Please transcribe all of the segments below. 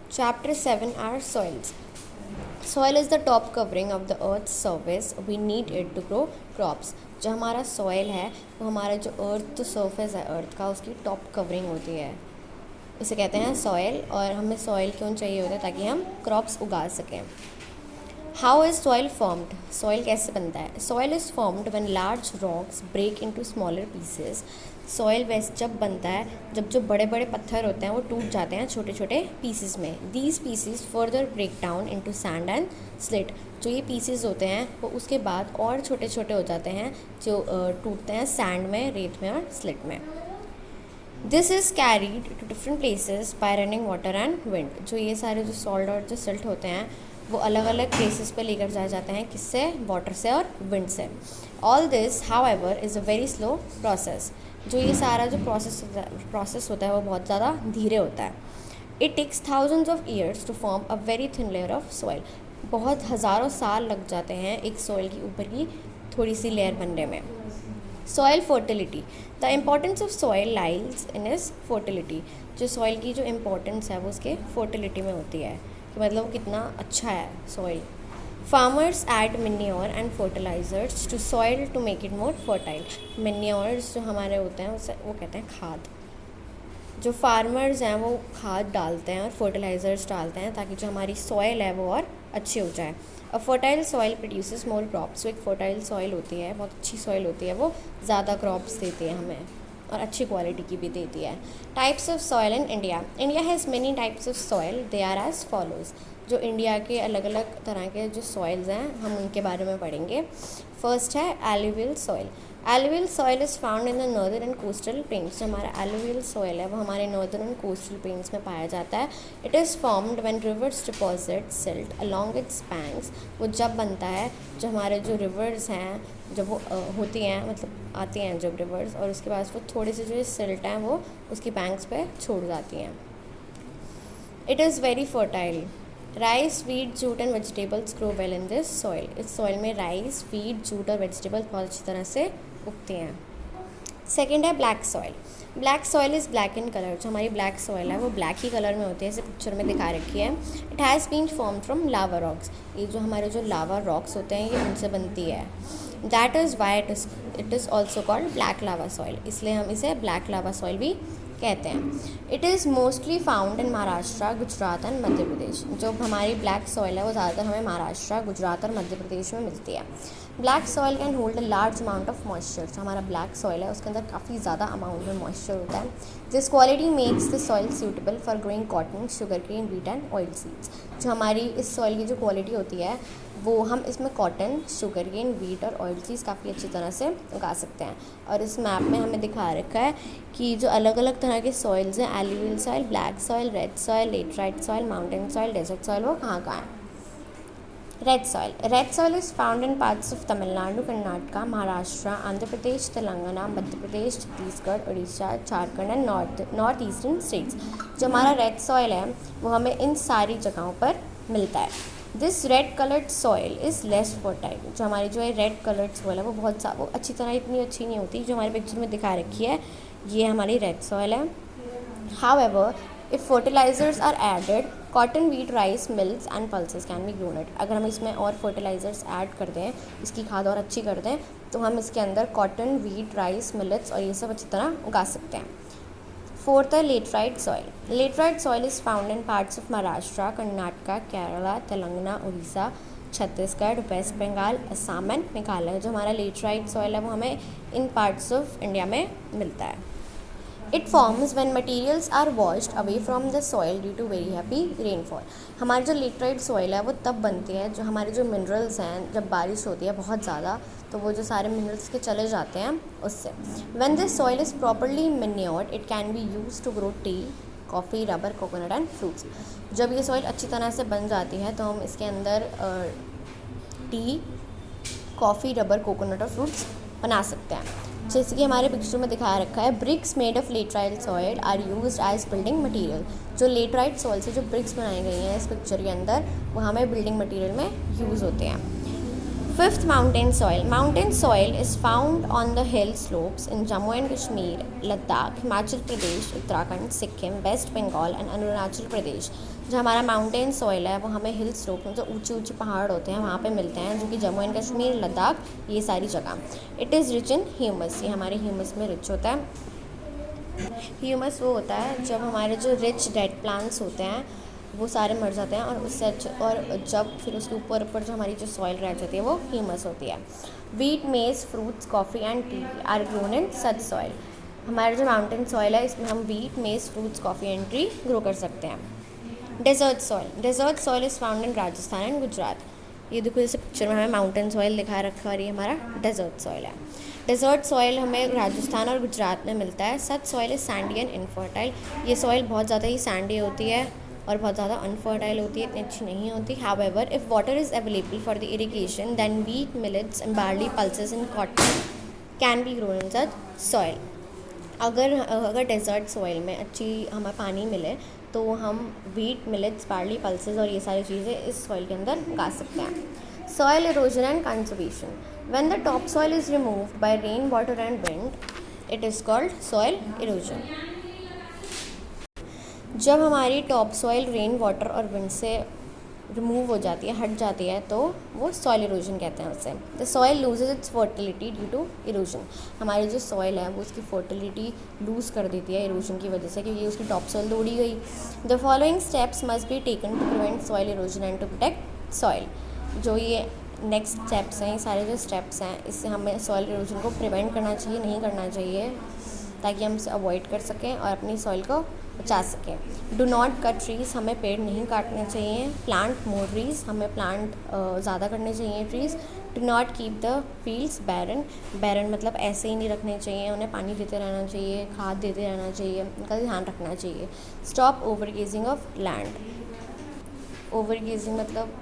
Chapter 7 are soils. Soil is the top covering of the earth's surface. We need it to grow crops. जो हमारा soil है वो हमारा जो earth surface है earth का उसकी top covering होती है, उसे कहते हैं soil. और हमें soil क्यों चाहिए होता है? ताकि हम crops उगा सकें. How is soil formed? Soil कैसे बनता है? Soil is formed when large rocks break into smaller pieces. Soil वैसे जब बनता है जब जो बड़े बड़े पत्थर होते हैं वो टूट जाते हैं छोटे छोटे pieces में. These pieces further break down into sand and silt. जो ये pieces होते हैं वो उसके बाद और छोटे छोटे हो जाते हैं जो टूटते हैं sand में, रेत में और silt में. This is carried to different places by running water and wind. जो ये सारे जो salt और जो silt होते हैं वो अलग अलग प्लेसेस पे लेकर जाए जाते हैं. किससे? वाटर से और विंड से. All this however is a very slow process. जो ये सारा जो प्रोसेस होता है वो बहुत ज़्यादा धीरे होता है. It takes thousands of years to form a very thin layer of soil. बहुत हज़ारों साल लग जाते हैं एक सॉइल की ऊपर की थोड़ी सी लेयर बनने में. Soil fertility. The importance of soil lies in is fertility. जो सॉइल की जो इम्पोर्टेंस है वो उसके फर्टिलिटी में होती है, मतलब वो कितना अच्छा है soil. Farmers add manure and fertilisers to soil to make it more fertile. Manures जो हमारे होते हैं उसे वो कहते हैं खाद. जो फार्मर्स हैं वो खाद डालते हैं और फर्टिलाइजर्स डालते हैं ताकि जो हमारी सॉइल है वो और अच्छी हो जाए. अ fertile soil produces more crops. जो एक फर्टाइल सॉइल होती है, बहुत अच्छी सॉइल होती है, वो ज़्यादा क्रॉप्स देती है हमें और अच्छी क्वालिटी की भी देती है. Types of soil in India. India has many types of soil. They are as follows. जो इंडिया के अलग अलग तरह के जो सॉइल्स हैं हम उनके बारे में पढ़ेंगे. फर्स्ट है alluvial soil. Alluvial soil is found in the northern and coastal planes. जो हमारा एलुवियल सॉइल है वो हमारे नॉर्दर्न एंड कोस्टल प्लेन्स में पाया जाता है. It is formed when reverse deposit silt along its banks. वो जब बनता है जो हमारे जो रिवर्स हैं जब वो होती हैं, मतलब आती हैं जब रिवर्स, और उसके बाद वो थोड़े से जो सिल्ट हैं वो उसकी बैंक्स पे छोड़ जाती हैं. It is very fertile. Rice, wheat, jute and vegetables grow well in this soil. इस सॉइल में राइस, वीट, जूट और वेजिटेबल्स बहुत अच्छी तरह से उगती हैं. सेकेंड है black soil. Black soil is black in colour. जो हमारी ब्लैक सॉइल है वो ब्लैक ही कलर में होती है, जैसे पिक्चर में दिखा रखी है. It has been form from lava rocks. ये जो हमारे जो लावा रॉक्स होते हैं ये उनसे बनती है. That is why it is also called black lava soil. इसलिए हम इसे ब्लैक लावा सॉइल भी कहते हैं. It is mostly found in Maharashtra, Gujarat and Madhya Pradesh. जो हमारी ब्लैक सॉइल है वो ज़्यादातर हमें महाराष्ट्र, गुजरात और मध्य प्रदेश में मिलती है. Black soil can hold a large amount of moisture. जो हमारा ब्लैक सॉइल है उसके अंदर काफ़ी ज़्यादा अमाउंट में मॉइस्चर होता है. This quality makes the soil suitable for growing cotton, sugar cane, wheat and oil seeds. जो हमारी इस सॉइल की जो क्वालिटी होती है वो हम इसमें कॉटन, शुगर केन, व्हीट और ऑयल सीड्स काफ़ी अच्छी तरह से उगा सकते हैं. और इस मैप में हमें दिखा रखा है कि जो अलग अलग तरह के सॉइल्स हैं, alluvial soil, black soil, red soil, laterite soil, mountain soil, desert soil, वो कहाँ कहाँ है. Red soil. Red soil is found in parts of Tamil Nadu, Karnataka, Maharashtra, Andhra Pradesh, Telangana, Madhya Pradesh, Chhattisgarh, Orissa, Jharkhand and north eastern states. जो हमारा रेड सॉइल है वो हमें इन सारी जगहों पर मिलता है. This red coloured soil is less fertile. जो हमारी जो है रेड कलर्ड सॉइल है वो अच्छी तरह इतनी अच्छी नहीं होती जो हमारी पिक्चर में दिखा रखी है. ये हमारी रेड सॉइल है. However, if fertilizers are added, cotton, wheat, rice, mills and pulses can be grown it. अगर हम इसमें और फर्टिलाइजर्स ऐड कर दें, इसकी खाद और अच्छी कर दें, तो हम इसके अंदर कॉटन, व्हीट, राइस, मिलेट्स और ये सब अच्छी तरह उगा सकते हैं. फोर्थ है laterite soil. Laterite soil is found in parts of Maharashtra, Karnataka, Kerala, Telangana, Orissa, Chhattisgarh, west Bengal, Assam and Meghalaya. जो हमारा लेटराइट सॉइल है वो हमें इन पार्ट्स ऑफ इंडिया में मिलता है. It forms when materials are washed away from the soil due to very heavy rainfall. हमारी जो लेटराइट सॉइल है वो तब बनती है जो हमारे जो मिनरल्स हैं, जब बारिश होती है बहुत ज़्यादा तो वो जो सारे मिनरल्स के चले जाते हैं उससे. When this soil is properly manured it can be used to grow tea, coffee, rubber, coconut and fruits. जब ये सॉइल अच्छी तरह से बन जाती है तो हम इसके अंदर टी, कॉफ़ी, रबर, कोकोनट और फ्रूट्स बना सकते हैं. जैसे कि हमारे पिक्चर में दिखाया रखा है, bricks made of laterite soil are used as building material. जो लेटराइट सॉइल से जो ब्रिक्स बनाई गई हैं इस पिक्चर के अंदर वो हमें बिल्डिंग मटेरियल में यूज़ होते हैं. Fifth, mountain soil. Mountain soil is found on the hill slopes in Jammu and Kashmir, Ladakh, Himachal Pradesh, Uttarakhand, Sikkim, West Bengal and Arunachal Pradesh. जो हमारा माउंटेन सॉइल है वो हमें हिल स्लोप, जो ऊंचे ऊंचे पहाड़ होते हैं वहाँ पे मिलते हैं, जो कि जम्मू एंड कश्मीर, लद्दाख, ये सारी जगह। It is rich in humus, ये हमारे ह्यूमस में रिच होता है। ह्यूमस वो होता है जब हमारे जो रिच डेड प्लांट्स होते हैं वो सारे मर जाते हैं, और उससे और जब फिर उसके ऊपर ऊपर जो हमारी जो सॉइल रह जाती है वो ह्यूमस होती है। Wheat, maize, fruits, coffee and tea are grown in such soil. हमारा जो माउंटेन सॉइल है इसमें हम wheat, maize, fruits, coffee and tea grow कर सकते हैं। Desert soil, desert soil is found in Rajasthan and Gujarat. ये देखो जैसे पिक्चर में हमें माउंटेन सॉइल दिखा रखा है और ये हमारा डेजर्ट सॉइल है। डेजर्ट सॉइल हमें राजस्थान और गुजरात में मिलता है। Such soil is sandy and infertile. ये सॉइल बहुत ज़्यादा ही सैंडी होती है और बहुत ज़्यादा अनफर्टाइल होती है, इतनी अच्छी नहीं होती। However if water is available for the irrigation then wheat, millets and barley, pulses and cotton can be grown in such soil. अगर डेजर्ट सॉइल में अच्छी हमें पानी मिले तो हम वीट, मिलेट्स, बार्ली, पल्सेस और ये सारी चीज़ें इस सॉइल के अंदर उगा सकते हैं। Soil erosion and conservation, when the top soil is removed by rain water and wind it is called soil erosion. जब हमारी टॉप सॉइल रेन वाटर और विंड से रिमूव हो जाती है, हट जाती है, तो वो सॉइल इरोजन कहते हैं उसे। The soil loses its fertility due to erosion. हमारी जो सॉइल है वो उसकी फर्टिलिटी लूज़ कर देती है इरोजन की वजह से, क्योंकि उसकी टॉप सॉइल तोड़ी गई। The following steps must be taken to prevent soil erosion and to protect soil. जो ये नेक्स्ट स्टेप्स हैं, ये सारे जो स्टेप्स हैं, इससे हमें सॉइल इरोजन को प्रिवेंट करना चाहिए, नहीं करना चाहिए, ताकि हम इसे अवॉइड कर सकें और अपनी सॉइल को बचा सकें। डू नॉट कट ट्रीज़, हमें पेड़ नहीं काटने चाहिए। प्लांट मोर ट्रीज़, हमें प्लांट ज़्यादा करने चाहिए trees. Do not keep the fields barren, barren मतलब ऐसे ही नहीं रखने चाहिए, उन्हें पानी देते रहना चाहिए, खाद देते रहना चाहिए, उनका ध्यान रखना चाहिए। Stop overgrazing of land, overgrazing मतलब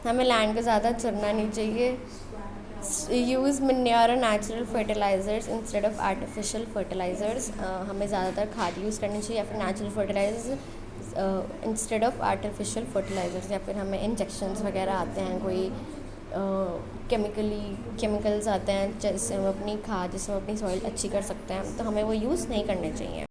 हमें लैंड का ज़्यादा चरना नहीं चाहिए। यूज़ मैन्योर और natural fertilizers instead of artificial fertilizers, हमें ज़्यादातर खाद यूज़ करनी चाहिए या फिर natural fertilizers instead of artificial fertilizers, या फिर हमें इंजेक्शंस वगैरह आते हैं, कोई केमिकल्स आते हैं जिससे हम अपनी खाद, जिससे हम अपनी सॉइल अच्छी कर सकते हैं, तो हमें वो यूज़ नहीं करने चाहिए।